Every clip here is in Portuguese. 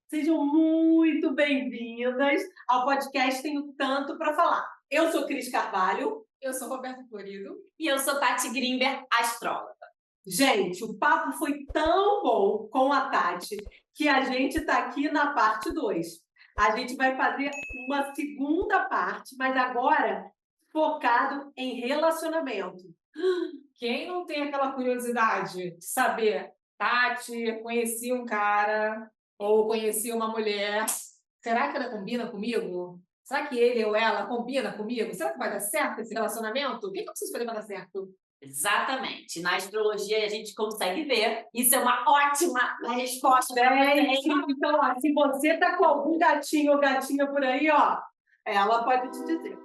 Sejam muito bem-vindas ao podcast Tenho Tanto para Falar. Eu sou Cris Carvalho. Eu sou Roberto Florido. E eu sou Tati Grimber, astróloga. Gente, o papo foi tão bom com a Tati que a gente está aqui na parte 2. A gente vai fazer uma segunda parte, mas agora focado em relacionamento. Quem não tem aquela curiosidade de saber, Tati, conheci um cara ou conheci uma mulher, será que ela combina comigo? Será que ele ou ela combina comigo? Será que vai dar certo esse relacionamento? O que eu preciso fazer para dar certo? Exatamente. Na astrologia a gente consegue ver. Isso é uma ótima resposta para Gente, você. então, ó, se você está com algum gatinho ou gatinha por aí, ó, ela pode te dizer.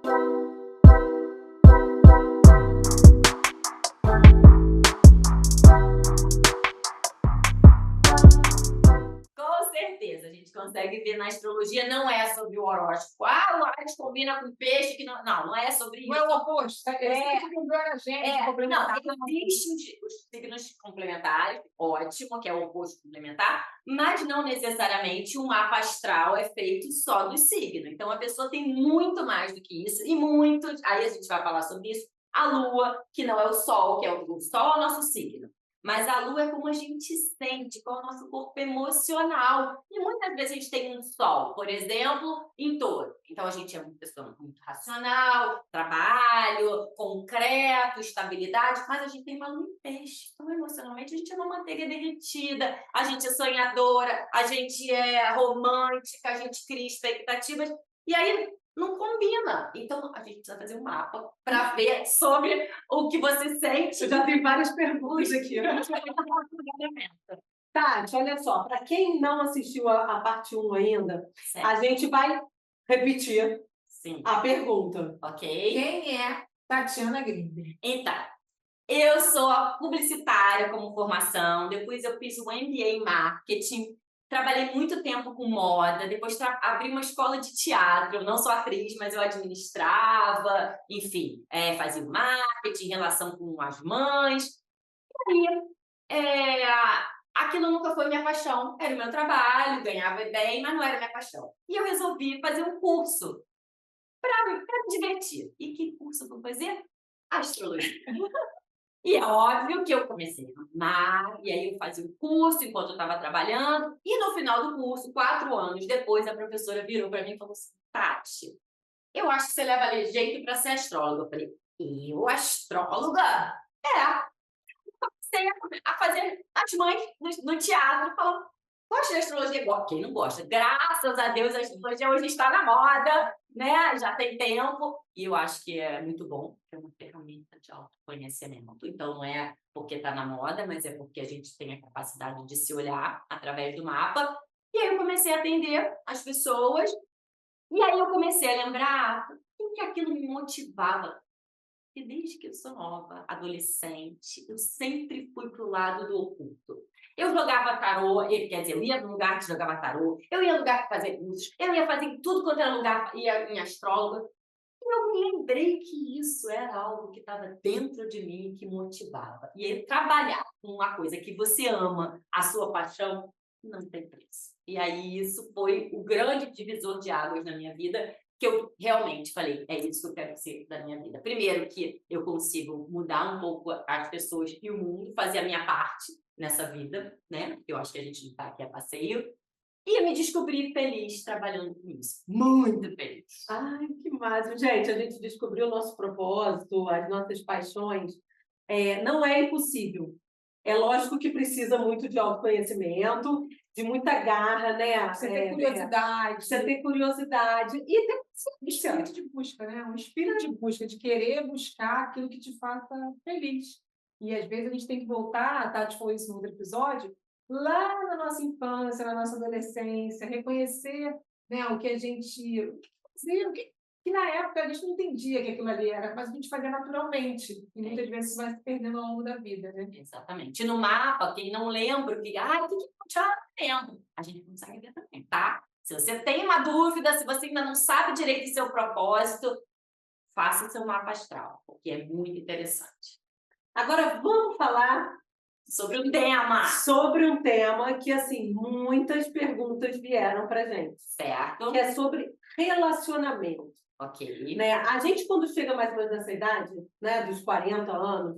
Com certeza, a gente consegue ver na astrologia. Não é sobre o horóscopo. Ah, o Ares combina com peixe. Que não, não é sobre Não isso. é o oposto, tá? Eles têm que equilibrar a gente, Não, complementar. existem os signos complementares, ótimo, que é o oposto complementar, mas não necessariamente um mapa astral é feito só do signo. Então a pessoa tem muito mais do que isso, e muitos, aí a gente vai falar sobre isso, a Lua, que não é o Sol, que é o Sol é o nosso signo. Mas a Lua é como a gente sente, qual é o nosso corpo emocional. E muitas vezes a gente tem um Sol, por exemplo, em Touro. Então a gente é uma pessoa muito racional, trabalho, concreto, estabilidade, mas a gente tem uma Lua em Peixe. Então emocionalmente a gente é uma manteiga derretida, a gente é sonhadora, a gente é romântica, a gente cria expectativas. E aí não combina. Então a gente precisa fazer um mapa para ver sobre o que você sente. Eu já tenho várias perguntas aqui. Tati, olha só, para quem não assistiu a parte 1 ainda, Certo. a gente vai repetir Sim. a pergunta. Ok? Quem é Tatiana Grimber? Então, eu sou publicitária como formação, depois eu fiz um MBA em marketing, trabalhei muito tempo com moda, depois abri uma escola de teatro, eu não sou atriz, mas eu administrava, enfim, fazia o marketing, relação com as mães. E aí, aquilo nunca foi minha paixão, era o meu trabalho, ganhava bem, mas não era minha paixão. E eu resolvi fazer um curso para me divertir. E que curso eu vou fazer? Astrologia. E é óbvio que eu comecei a amar, e aí eu fazia o curso enquanto eu estava trabalhando, e no final do curso, 4 anos depois, a professora virou para mim e falou assim: Tati, eu acho que você leva jeito para ser astróloga. Eu falei: eu, astróloga? É. Comecei a fazer as mães no teatro, falando: gosta de astrologia? Quem não gosta? Graças a Deus, a astrologia hoje está na moda, né? Já tem tempo. E eu acho que é muito bom, é uma ferramenta de autoconhecimento. Então, não é porque está na moda, mas é porque a gente tem a capacidade de se olhar através do mapa. E aí eu comecei a atender as pessoas. E aí eu comecei a lembrar o que aquilo me motivava. E desde que eu sou nova, adolescente, eu sempre fui pro lado do oculto. Eu jogava tarô, quer dizer, eu ia no lugar que jogava tarô, eu ia no lugar que fazia cursos, eu ia fazer em tudo quanto era lugar, ia em astróloga. E eu me lembrei que isso era algo que estava dentro de mim, que motivava. E aí, trabalhar com uma coisa que você ama, a sua paixão, não tem preço. E aí isso foi o grande divisor de águas na minha vida, que eu realmente falei, é isso que eu quero ser da minha vida. Primeiro, que eu consigo mudar um pouco as pessoas e o mundo, fazer a minha parte nessa vida, né? Eu acho que a gente não está aqui a passeio. E eu me descobri feliz trabalhando com isso. Muito feliz. Ai, que máximo. Gente, a gente descobriu o nosso propósito, as nossas paixões. Não é impossível. É lógico que precisa muito de autoconhecimento, de muita garra, né? Você ter curiosidade. Precisa ter curiosidade e ter Um paciência. espírito de busca, né? Um espírito de busca, de querer buscar aquilo que te faça feliz. E às vezes a gente tem que voltar, a Tati falou isso no outro episódio, lá na nossa infância, na nossa adolescência, reconhecer, né, o que a gente fazia, que na época a gente não entendia que aquilo ali era, mas a gente fazia naturalmente. E muitas vezes vai se perdendo ao longo da vida, né? Exatamente. No mapa, quem não lembra, o que eu tinha lembro, a gente consegue ver também, tá? Se você tem uma dúvida, se você ainda não sabe direito o seu propósito, faça o seu mapa astral, porque é muito interessante. Agora vamos falar Sobre um tema. Sobre um tema que, assim, muitas perguntas vieram pra gente. Certo. Que é sobre relacionamento. Ok. Né? A gente, quando chega mais ou menos nessa idade, né, dos 40 anos,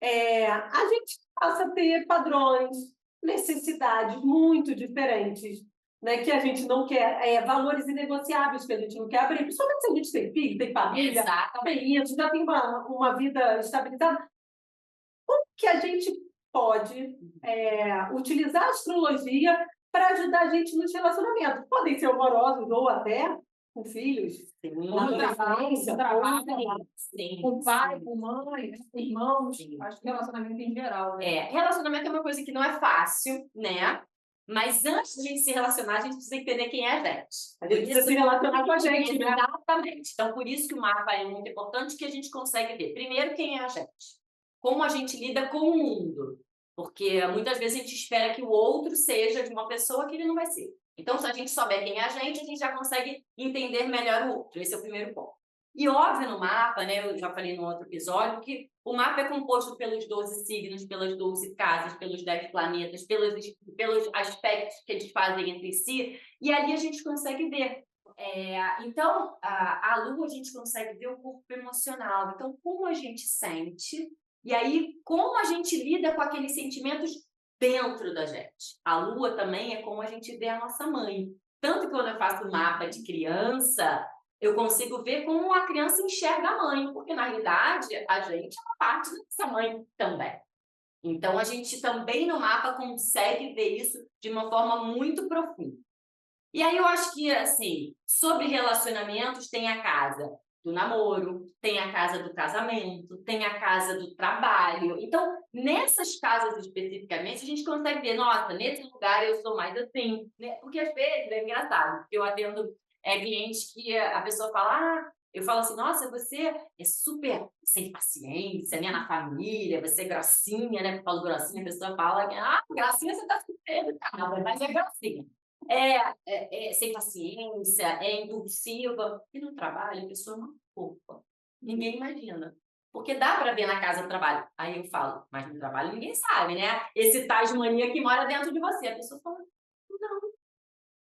a gente passa a ter padrões, necessidades muito diferentes, né, que a gente não quer, valores inegociáveis que a gente não quer abrir, principalmente se a gente tem filho, tem família, Exatamente. tem isso, já tem uma vida estabilizada. Como que a gente pode utilizar a astrologia para ajudar a gente nos relacionamentos? Podem ser amorosos ou até com filhos. Sim, No trabalho, sim, com pai, sim. com mãe, né, com irmãos. Sim. Acho que relacionamento em geral, né? Relacionamento é uma coisa que não é fácil, né? Mas antes de a gente se relacionar, a gente precisa entender quem é a gente. A gente precisa se relacionar com a gente, né? Exatamente. Então, por isso que o mapa é muito importante, que a gente consegue ver, primeiro, quem é a gente. Como a gente lida com o mundo. Porque muitas vezes a gente espera que o outro seja de uma pessoa que ele não vai ser. Então, se a gente souber quem é a gente já consegue entender melhor o outro. Esse é o primeiro ponto. E óbvio no mapa, né, eu já falei no outro episódio, que o mapa é composto pelos 12 signos, pelas 12 casas, pelos 10 planetas, pelos aspectos que eles fazem entre si, e ali a gente consegue ver. Então, a Lua a gente consegue ver o corpo emocional, então como a gente sente, e aí como a gente lida com aqueles sentimentos dentro da gente. A Lua também é como a gente vê a nossa mãe. Tanto que quando eu faço mapa de criança, eu consigo ver como a criança enxerga a mãe, porque na realidade a gente é uma parte da nossa mãe também. Então a gente também no mapa consegue ver isso de uma forma muito profunda. E aí eu acho que, assim, sobre relacionamentos tem a casa do namoro, tem a casa do casamento, tem a casa do trabalho. Então, nessas casas especificamente, a gente consegue ver, nossa, nesse lugar eu sou mais assim, né? Porque às vezes é engraçado, porque eu atendo clientes que a pessoa fala, eu falo assim, nossa, você é super sem paciência, né, na família, você é grossinha, né? Eu falo grossinha, a pessoa fala, gracinha você tá super educada, mas é grossinha. Sem paciência, é impulsiva. E no trabalho, a pessoa não poupa. Ninguém imagina. Porque dá para ver na casa do trabalho. Aí eu falo, mas no trabalho ninguém sabe, né? Esse tais de mania que mora dentro de você. A pessoa fala, não.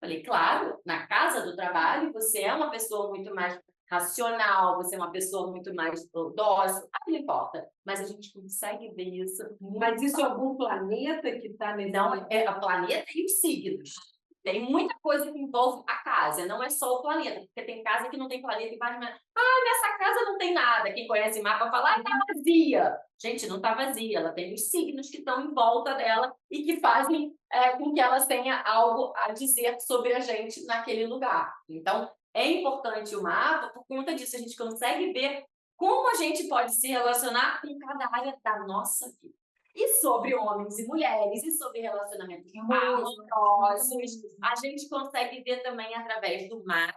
Falei, claro, na casa do trabalho você é uma pessoa muito mais racional, você é uma pessoa muito mais dócil, não importa. Mas a gente consegue ver isso. Mas isso é algum planeta que está nesse... Não, é o planeta e os signos. Tem muita coisa que envolve a casa, não é só o planeta, porque tem casa que não tem planeta e vai, nessa casa não tem nada. Quem conhece mapa fala, tá vazia. Gente, não tá vazia, ela tem os signos que estão em volta dela e que fazem com que elas tenham algo a dizer sobre a gente naquele lugar. Então, é importante o mapa, por conta disso, a gente consegue ver como a gente pode se relacionar com cada área da nossa vida. E sobre homens e mulheres, e sobre relacionamentos amorosos, a gente consegue ver também através do Marte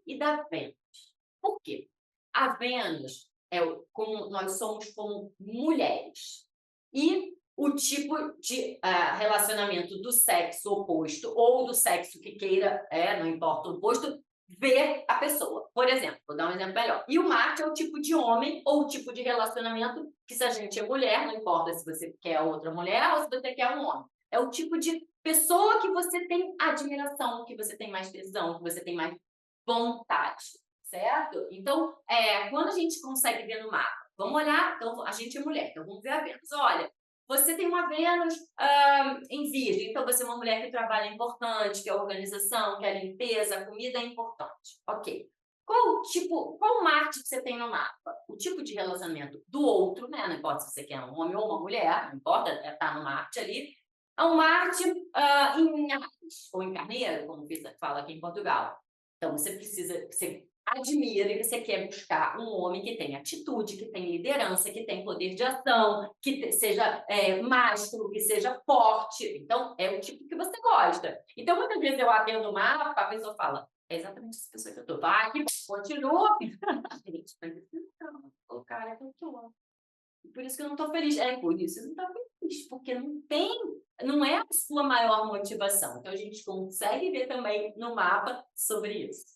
e da Vênus. Por quê? A Vênus como nós somos como mulheres. E o tipo de relacionamento do sexo oposto ou do sexo que queira, não importa o oposto, ver a pessoa. Por exemplo, vou dar um exemplo melhor. E o Marte é o tipo de homem ou o tipo de relacionamento que, se a gente é mulher, não importa se você quer outra mulher ou se você quer um homem. É o tipo de pessoa que você tem admiração, que você tem mais tesão, que você tem mais vontade, certo? Então, quando a gente consegue ver no mapa, vamos olhar, então a gente é mulher, então vamos ver a Vênus. Olha, você tem uma Vênus em Virgem, então você é uma mulher que trabalha importante, que a organização, que a limpeza, a comida é importante. Ok. Qual Marte que você tem no mapa? O tipo de relacionamento do outro, né? Não importa se você quer um homem ou uma mulher, não importa, tá no Marte ali. É um Marte em Ares, ou em Carneiro, como fala aqui em Portugal. Então você admira e você quer buscar um homem que tenha atitude, que tenha liderança, que tenha poder de ação, que seja mastro, que seja forte. Então, é o tipo que você gosta. Então, muitas vezes eu atendo o mapa, a pessoa fala, é exatamente essa pessoa que eu tô. Vai, continua. Gente, mas o cara é que eu tô. Por isso que eu não tô feliz. Por isso eu não tô feliz, porque não é a sua maior motivação. Então, a gente consegue ver também no mapa sobre isso.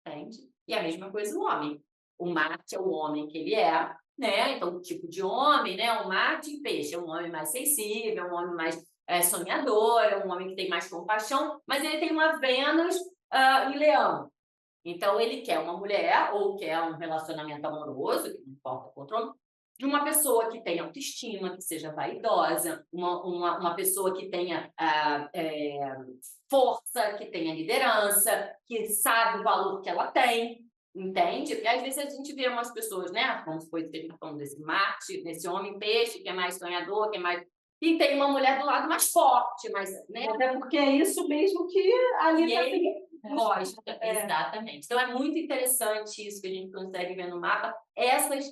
Entende? E a mesma coisa o homem. O Marte é o homem que ele é, né? Então, o tipo de homem, né? O Marte em peixe é um homem mais sensível, um homem mais sonhador, é um homem que tem mais compaixão, mas ele tem uma Vênus em Leão. Então, ele quer uma mulher ou quer um relacionamento amoroso, que não importa o controle, de uma pessoa que tenha autoestima, que seja vaidosa, uma pessoa que tenha força, que tenha liderança, que sabe o valor que ela tem, entende? Porque às vezes a gente vê umas pessoas, né? Como foi que ele está falando desse Marte, desse homem peixe, que é mais sonhador, que é mais. E tem uma mulher do lado mais forte, mais, né? Até porque é isso mesmo que ali E está ele gosta, exatamente. Então é muito interessante isso que a gente consegue ver no mapa, essas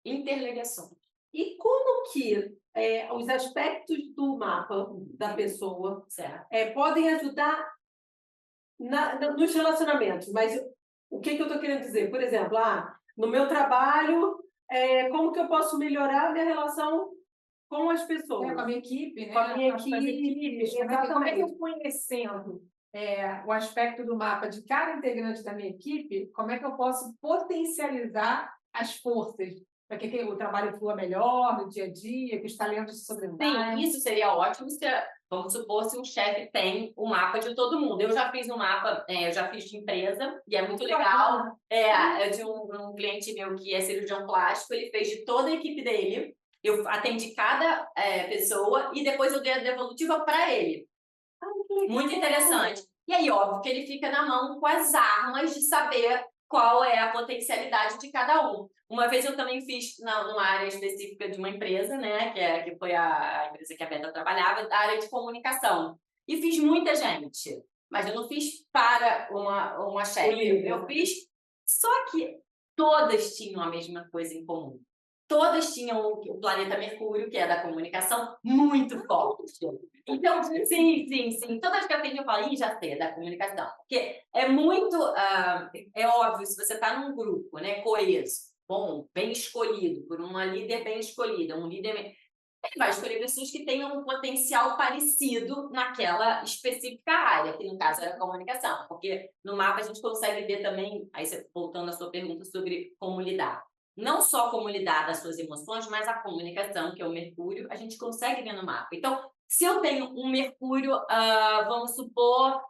interligações. E como que os aspectos do mapa da pessoa Certo. podem ajudar nos relacionamentos? Mas o que eu estou querendo dizer? Por exemplo, no meu trabalho, como que eu posso melhorar a minha relação com as pessoas? Com a minha equipe, né? Com a minha Com as equipes. Como é que eu conhecendo o aspecto do mapa de cada integrante da minha equipe, como é que eu posso potencializar as forças para que o trabalho flua melhor no dia a dia, que os talentos se sobressaem? Sim, isso seria ótimo se, vamos supor, se um chefe tem o mapa de todo mundo. Eu já fiz um mapa, eu já fiz de empresa, e é muito legal. É de um cliente meu que é cirurgião plástico, ele fez de toda a equipe dele. Eu atendi cada pessoa e depois eu dei a devolutiva para ele. Muito interessante. E aí, óbvio que ele fica na mão com as armas de saber qual é a potencialidade de cada um. Uma vez eu também fiz numa área específica de uma empresa, né, que foi a empresa que a Beta trabalhava, da área de comunicação. E fiz muita gente, mas eu não fiz para uma chefe. Eu fiz, só que todas tinham a mesma coisa em comum. Todas tinham o planeta Mercúrio, que é da comunicação, muito forte. Então, sim. Todas que eu atendi, eu falo, já sei, é da comunicação. Porque é muito... é óbvio, se você está num grupo, né, coeso, bom, bem escolhido, por uma líder bem escolhida, um líder... Ele vai escolher pessoas que tenham um potencial parecido naquela específica área, que no caso era a comunicação. Porque no mapa a gente consegue ver também, aí voltando à sua pergunta sobre como lidar. Não só como lidar das suas emoções, mas a comunicação, que é o Mercúrio, a gente consegue ver no mapa. Então, se eu tenho um Mercúrio, vamos supor,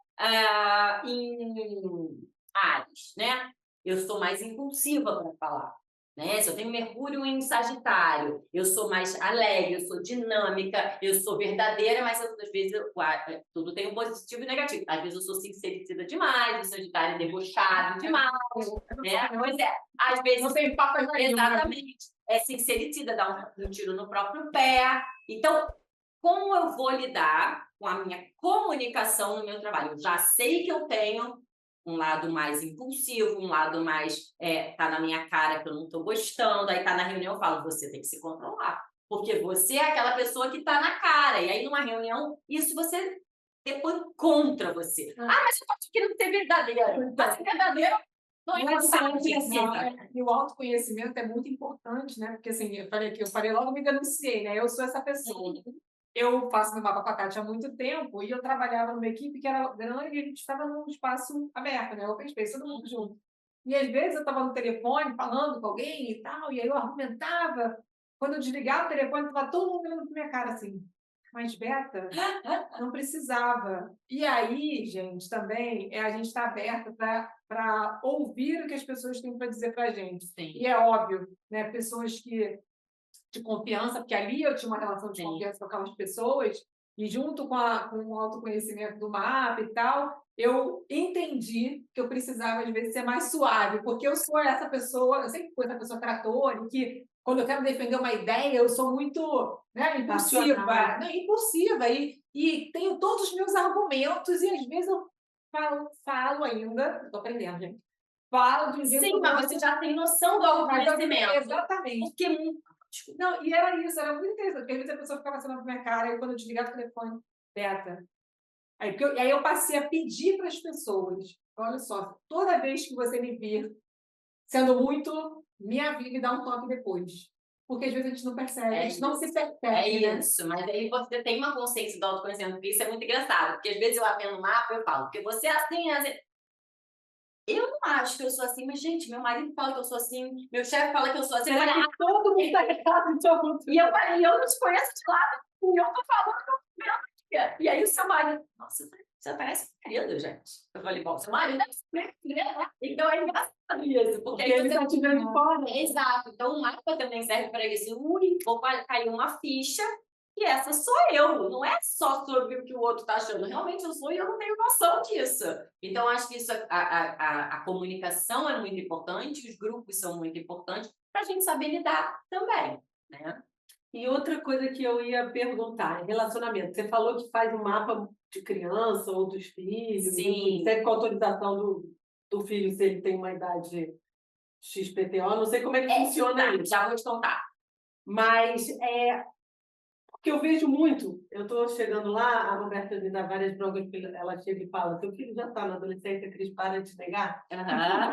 em Áries, né? Eu sou mais impulsiva para falar. Né? Se eu tenho Mercúrio em Sagitário, eu sou mais alegre, eu sou dinâmica, eu sou verdadeira, mas às vezes tudo tem um positivo e negativo. Às vezes eu sou sincericida demais, o Sagitário é debochado demais. Né? Pois é, às vezes. Não tem papas na Exatamente. É sincericida, dá um tiro no próprio pé. Então, como eu vou lidar com a minha comunicação no meu trabalho? Eu já sei que eu tenho um lado mais impulsivo, um lado mais tá na minha cara que eu não estou gostando, aí tá na reunião eu falo, você tem que se controlar, porque você é aquela pessoa que tá na cara, e aí numa reunião, isso você depois contra você. Mas eu tô querendo ser verdadeira. Mas ser verdadeira não é E o autoconhecimento é muito importante, né? Porque assim, eu falei logo, me denunciei, né? Eu sou essa pessoa. Eu faço meu mapa com a Tati há muito tempo e eu trabalhava numa equipe que era grande e a gente estava num espaço aberto, né? Open space, todo mundo junto. E às vezes eu estava no telefone falando com alguém e tal, e aí eu argumentava. Quando eu desligava o telefone, estava todo mundo olhando para minha cara assim. Mas, Beta, não precisava. E aí, gente, também a gente está aberta para ouvir o que as pessoas têm para dizer para a gente. Sim. E é óbvio, né? Pessoas que de confiança, porque ali eu tinha uma relação de confiança com aquelas pessoas, e junto com o autoconhecimento do mapa e tal, eu entendi que eu precisava, às vezes, ser mais suave, porque eu sou essa pessoa, eu sempre fui essa pessoa tratora, que quando eu quero defender uma ideia, eu sou muito impulsiva, e tenho todos os meus argumentos, e às vezes eu falo ainda, estou aprendendo, gente, falo de um jeito... Sim, mas você já tem noção do autoconhecimento. Exatamente. Porque não, e era isso, era muito interessante, porque às vezes a pessoa ficava assinando pra minha cara, e quando eu desligava o telefone, Beta. Aí eu passei a pedir para as pessoas, olha só, toda vez que você me vir sendo muito, me avisa e dá um toque depois. Porque às vezes a gente não percebe, a gente não se percebe. É isso, mas aí você tem uma consciência do autoconhecimento, porque isso é muito engraçado, porque às vezes eu abro no mapa e eu falo, porque você é assim, Eu não acho que eu sou assim, mas, gente, meu marido fala que eu sou assim, meu chefe fala que eu sou assim. Será que todo mundo está errado em sua cultura? E eu falei, eu não te conheço de lado, e eu tô falando que eu tô vendo aqui. E aí o seu marido, nossa, você parece querido, gente. Eu falei, bom, seu marido deve ser meu filho, né? Então é engraçado isso, porque aí Ele você... está te vendo de fora. Exato. Então o mapa também serve para isso. Ui, vou cair uma ficha e essa sou eu. Não é só sobre o que o outro está achando. Realmente eu sou e eu não tenho noção disso. Então acho que isso, a comunicação é muito importante, os grupos são muito importantes para a gente saber lidar também, né? E outra coisa que eu ia perguntar, relacionamento. Você falou que faz um mapa de criança ou dos filhos, Sim. sempre com autorização do filho, se ele tem uma idade XPTO, não sei como é que funciona isso. Já vou te contar. Mas porque eu vejo muito, eu estou chegando lá, a Roberta me dá várias broncas, porque ela chega e fala, seu filho já está na adolescência, Cris, para de negar.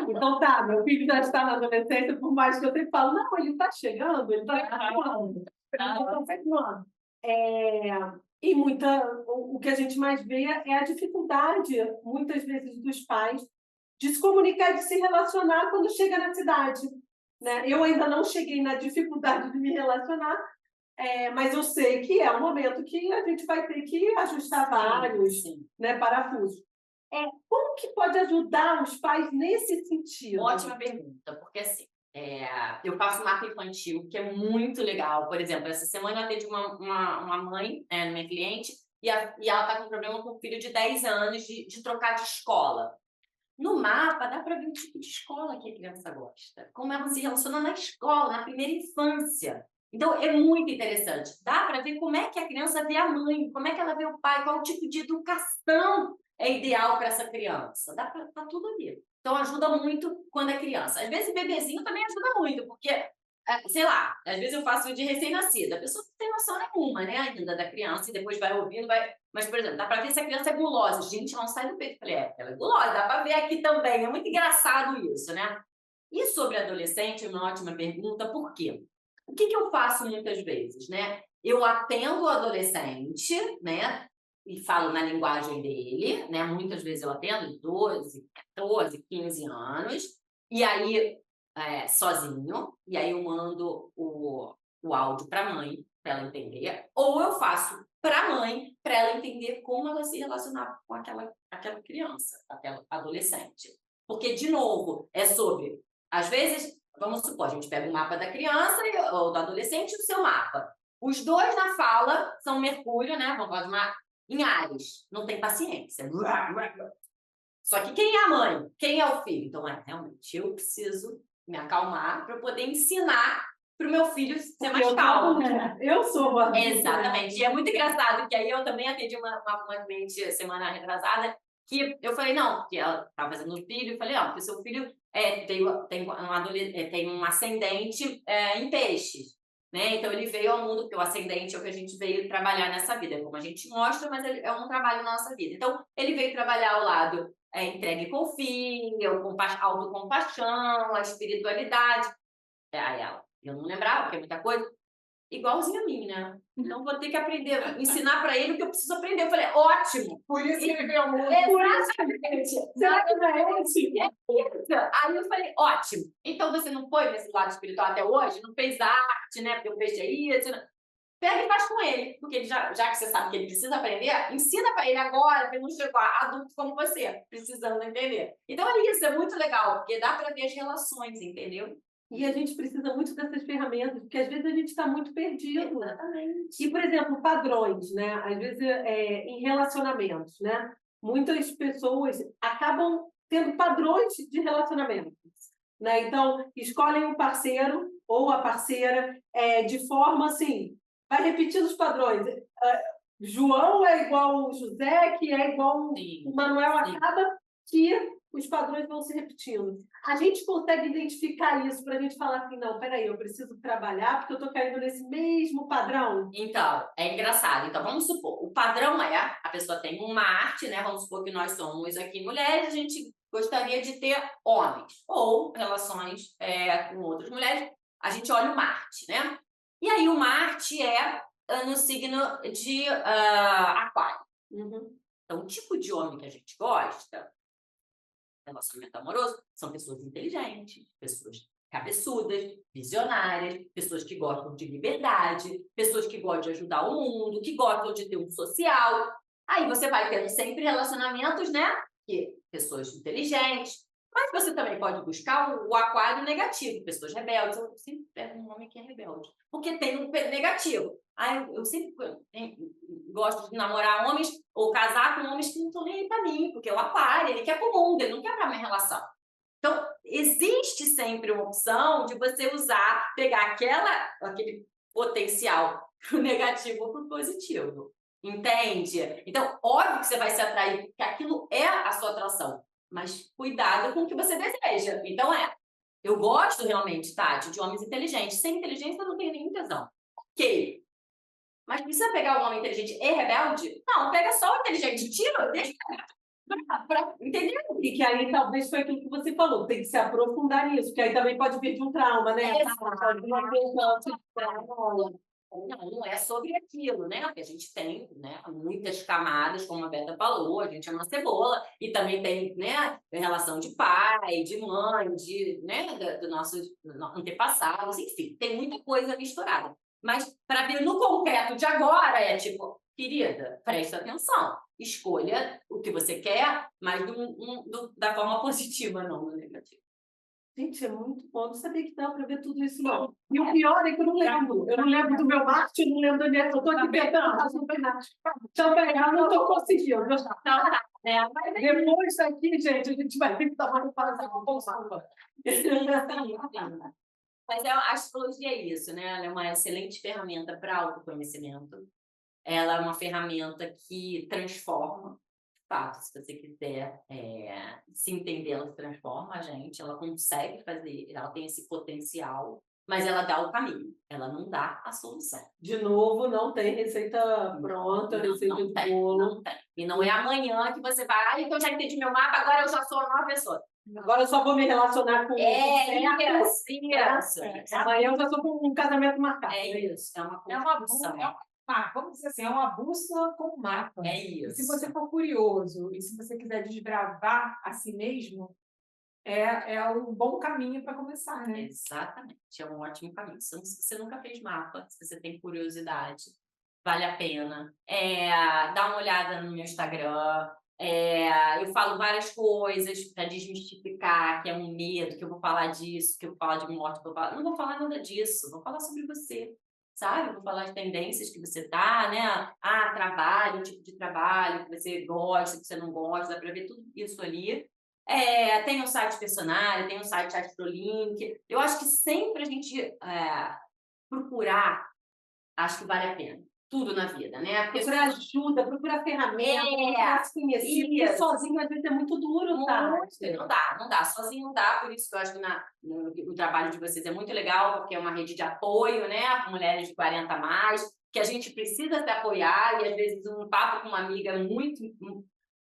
Então tá, meu filho já está na adolescência, por mais que eu sempre falo, não, ele está chegando, ele está chegando. E o que a gente mais vê é a dificuldade, muitas vezes, dos pais de se comunicar, de se relacionar quando chega na cidade. Né? Eu ainda não cheguei na dificuldade de me relacionar, mas eu sei que é um momento que a gente vai ter que ajustar vários né, parafusos. Como que pode ajudar os pais nesse sentido? Ótima pergunta, porque assim, eu faço um mapa infantil, que é muito legal. Por exemplo, essa semana eu atendi uma mãe, minha cliente, e ela está com um problema com um filho de 10 anos de trocar de escola. No mapa, dá para ver o tipo de escola que a criança gosta, como ela se relaciona na escola, na primeira infância. Então, é muito interessante. Dá para ver como é que a criança vê a mãe, como é que ela vê o pai, qual o tipo de educação é ideal para essa criança. Dá para tá tudo ali. Então, ajuda muito quando é criança. Às vezes, bebezinho também ajuda muito, porque, sei lá, às vezes eu faço de recém-nascida. A pessoa não tem noção nenhuma, né, ainda da criança, e depois vai ouvindo, vai... Mas, por exemplo, dá para ver se a criança é gulosa. Gente, ela não sai do peito. Eu falei, ela é gulosa, dá para ver aqui também. É muito engraçado isso, né? E sobre adolescente, é uma ótima pergunta, por quê? O que eu faço muitas vezes, né? Eu atendo o adolescente, né? E falo na linguagem dele, né? Muitas vezes eu atendo 12, 14, 15 anos, e aí, sozinho, e aí eu mando o áudio para a mãe, para ela entender, ou eu faço para a mãe, para ela entender como ela se relacionar com aquela criança, aquela adolescente. Porque, de novo, é sobre, às vezes, vamos supor, a gente pega o mapa da criança ou do adolescente e o seu mapa. Os dois na fala são Mercúrio, né? Vamos falar em Áries. Não tem paciência. Só que quem é a mãe? Quem é o filho? Então, realmente, eu preciso me acalmar para poder ensinar para o meu filho ser mais calmo. Eu sou uma... Exatamente. E é muito engraçado, que aí eu também atendi uma cliente semana retrasada, que eu falei, não, porque ela estava fazendo um filho, eu falei, não, porque seu filho tem um ascendente em peixes, né? Então ele veio ao mundo, porque o ascendente é o que a gente veio trabalhar nessa vida, como a gente mostra, mas é um trabalho na nossa vida. Então ele veio trabalhar ao lado entregue e confia, autocompaixão, a espiritualidade. Aí ela, eu não lembrava, porque é muita coisa. Igualzinho a mim, né? Então vou ter que aprender, ensinar para ele o que eu preciso aprender. Eu falei, ótimo! Por isso que ele veio ao mundo. Exatamente! Será que não é esse? É isso! Aí eu falei, ótimo! Então você não foi nesse lado espiritual até hoje? Não fez arte, né? Porque o peixe é isso. Pega e faz com ele, porque ele já que você sabe que ele precisa aprender, ensina para ele agora, que ele não chegou adulto como você, precisando entender. Então é isso, é muito legal, porque dá para ver as relações, entendeu? E a gente precisa muito dessas ferramentas, porque às vezes a gente está muito perdido. Exatamente. E, por exemplo, padrões, né? Às vezes, em relacionamentos, né? Muitas pessoas acabam tendo padrões de relacionamentos, né? Então, escolhem o parceiro ou a parceira de forma assim, vai repetindo os padrões. João é igual o José, que é igual o Manuel, acaba que os padrões vão se repetindo. A gente consegue identificar isso para a gente falar assim, não, peraí, eu preciso trabalhar porque eu estou caindo nesse mesmo padrão? Então, é engraçado. Então, vamos supor, o padrão a pessoa tem um Marte, né? Vamos supor que nós somos aqui mulheres, a gente gostaria de ter homens, ou relações com outras mulheres, a gente olha o Marte, né? E aí o Marte é no signo de Aquário. Uhum. Então, o tipo de homem que a gente gosta relacionamento amoroso são pessoas inteligentes, pessoas cabeçudas, visionárias, pessoas que gostam de liberdade, pessoas que gostam de ajudar o mundo, que gostam de ter um social. Aí você vai tendo sempre relacionamentos, né? Que pessoas inteligentes, mas você também pode buscar o aquário negativo, pessoas rebeldes. Eu sempre pego um homem que é rebelde, porque tem um negativo. Aí eu sempre gosto de namorar homens ou casar com homens que não estão nem aí para mim, porque o aquário, ele quer pro mundo, ele não quer para minha relação. Então, existe sempre uma opção de você usar, pegar aquele potencial pro negativo ou pro positivo. Entende? Então, óbvio que você vai se atrair, porque aquilo é a sua atração. Mas cuidado com o que você deseja. Então, eu gosto realmente, Tati, de homens inteligentes. Sem inteligência, eu não tenho nenhum tesão. Ok. Mas precisa pegar um homem inteligente e rebelde? Não, pega só o inteligente. Tira, deixa... Entendeu? E que aí talvez foi aquilo que você falou, tem que se aprofundar nisso, que aí também pode vir de um trauma, né? Não é sobre aquilo, né? Porque a gente tem, né, muitas camadas, como a Beta falou, a gente é uma cebola, e também tem, né, relação de pai, de mãe, do nossos antepassados, enfim, tem muita coisa misturada. Mas para ver no concreto de agora é tipo, querida, presta atenção, escolha o que você quer, mas da forma positiva, não do negativo. Gente, é muito bom. Não sabia que dava para ver tudo isso, não. E o pior é que eu não lembro. Eu não lembro do meu Marte, eu não lembro de onde é que eu estou aqui tentando fazer o Marte. Então, eu não estou conseguindo. Mas depois daqui, gente, a gente vai ter que tomar uma pausa com bolsa. Mas a astrologia é isso, né? Ela é uma excelente ferramenta para autoconhecimento. Ela é uma ferramenta que transforma. Fato, se você quiser se entender, ela transforma a gente, ela consegue fazer, ela tem esse potencial, mas ela dá o caminho, ela não dá a solução. De novo, não tem receita pronta, receita de bolo. Não tem. E não é amanhã que você vai, então eu já entendi meu mapa, agora eu já sou uma nova pessoa. Agora eu só vou me relacionar com isso. Amanhã eu já sou com um casamento marcado. É isso, é uma construção. Vamos dizer assim, é uma bússola com um mapa. É isso. E se você for curioso e se você quiser desbravar a si mesmo, é um bom caminho para começar, né? Exatamente, é um ótimo caminho. Se você nunca fez mapa, se você tem curiosidade, vale a pena. Dá uma olhada no meu Instagram. Eu falo várias coisas para desmistificar, que é um medo, que eu vou falar disso, que eu vou falar de morte, não vou falar nada disso, vou falar sobre você. Sabe? Vou falar de tendências que você tá, né? Trabalho, um tipo de trabalho que você gosta, que você não gosta, dá para ver tudo isso ali. Tem um site Personário, tem um site Astrolink. Eu acho que sempre a gente procurar, acho que vale a pena. Tudo na vida, né? Procurar ajuda, procurar ferramenta, procurar se conhecer, porque sozinho às vezes é muito duro, tá? Não dá, sozinho não dá, por isso que eu acho que o trabalho de vocês é muito legal, porque é uma rede de apoio, né, com mulheres de 40 a mais, que a gente precisa se apoiar, e às vezes um papo com uma amiga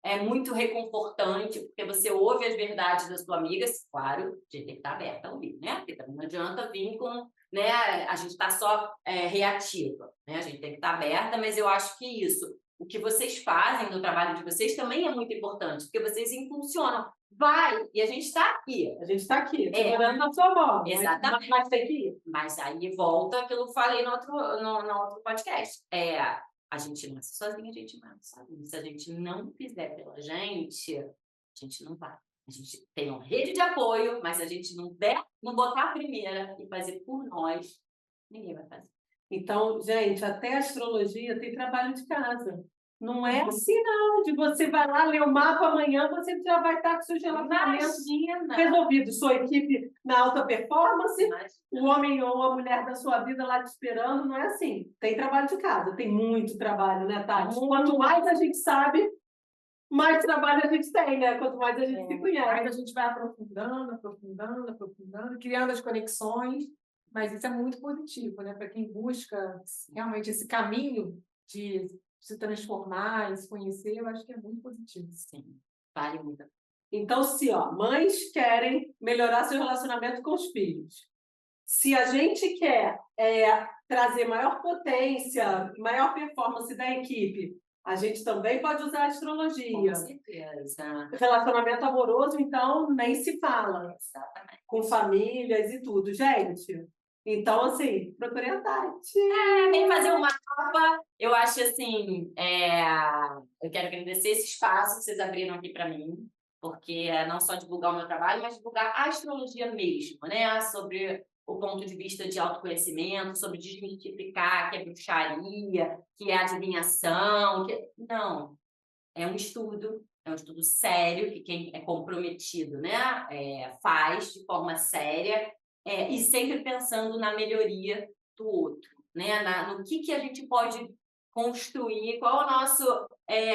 é muito reconfortante, porque você ouve as verdades da sua amiga, claro, a gente tem que estar aberta a ouvir, né? Porque também não adianta vir com, né, a gente está só reativa, né? A gente tem que estar aberta, mas eu acho que o que vocês fazem no trabalho de vocês também é muito importante, porque vocês impulsionam. Vai! E a gente está aqui. A gente está aqui, segurando na sua mão. Exatamente. Mas tem que ir. Mas aí volta aquilo que eu falei no outro podcast. A gente nasce sozinha, a gente nasce sozinha. Se a gente não fizer pela gente, a gente não vai. A gente tem uma rede de apoio, mas se a gente não botar a primeira e fazer por nós, ninguém vai fazer. Então, gente, até a astrologia tem trabalho de casa. Não é assim, não. De você vai lá, ler o mapa, amanhã você já vai estar com seus relacionamentos resolvidos. Sua equipe na alta performance, o homem ou a mulher da sua vida lá te esperando. Não é assim. Tem trabalho de casa, tem muito trabalho, né, Tati? Quanto mais a gente sabe, mais trabalho a gente tem, né? Quanto mais a gente se conhece. Mais a gente vai aprofundando, criando as conexões. Mas isso é muito positivo, né? Para quem busca realmente esse caminho de se transformar e se conhecer, eu acho que é muito positivo. Sim, vale muito. Então, se mães querem melhorar seu relacionamento com os filhos, se a gente quer trazer maior potência, maior performance da equipe, A gente também pode usar a astrologia. Com certeza. Relacionamento amoroso, então, nem se fala. Exatamente. Com famílias e tudo, gente. Então, assim, procurem a Tati. Vem fazer uma mapa. Eu acho assim, eu quero agradecer esse espaço que vocês abriram aqui para mim, porque é não só divulgar o meu trabalho, mas divulgar a astrologia mesmo, né? Sobre o ponto de vista de autoconhecimento, sobre desmistificar que é bruxaria, que é adivinhação, não. É um estudo sério que quem é comprometido, né, faz de forma séria, e sempre pensando na melhoria do outro, né, no que a gente pode construir, qual é o nosso,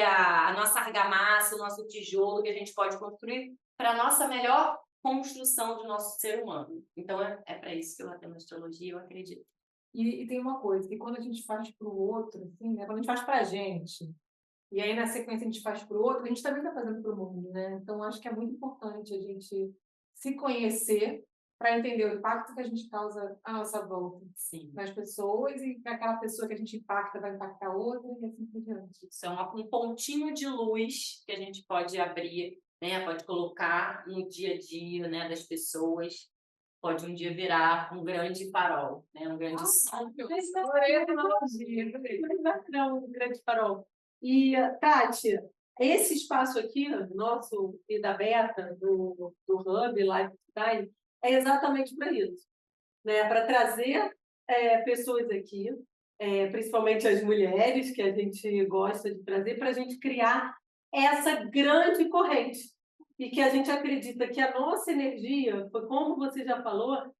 a nossa argamassa, o nosso tijolo que a gente pode construir para a nossa melhor construção do nosso ser humano. Então, é para isso que eu atendo a astrologia, eu acredito. E tem uma coisa, que quando a gente faz para o outro, assim, né? Quando a gente faz para a gente, e aí na sequência a gente faz para o outro, a gente também está fazendo para o mundo, né? Então, acho que é muito importante a gente se conhecer para entender o impacto que a gente causa à nossa volta. Sim. Nas pessoas, e para aquela pessoa que a gente impacta vai impactar outra, e assim por diante. Isso é um pontinho de luz que a gente pode abrir, né? Pode colocar no dia a dia, né, das pessoas. Pode um dia virar um grande farol, né? Um grande sol. Um grande farol. E, Tati, esse espaço aqui, nosso e da Beta, do Hub Lifestyle, é exatamente para isso, né? Para trazer pessoas aqui, principalmente as mulheres, que a gente gosta de trazer, para a gente criar essa grande corrente. E que a gente acredita que a nossa energia, como você já falou,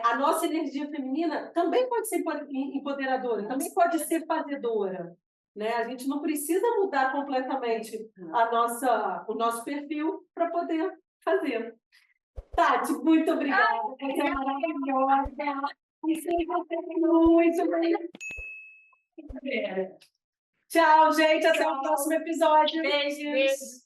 a nossa energia feminina também pode ser empoderadora, também pode ser fazedora, né? A gente não precisa mudar completamente o nosso perfil para poder fazer. Tati, muito obrigada. Você é maravilhosa. Muito bem. Tchau, gente. Até o próximo episódio. Beijos.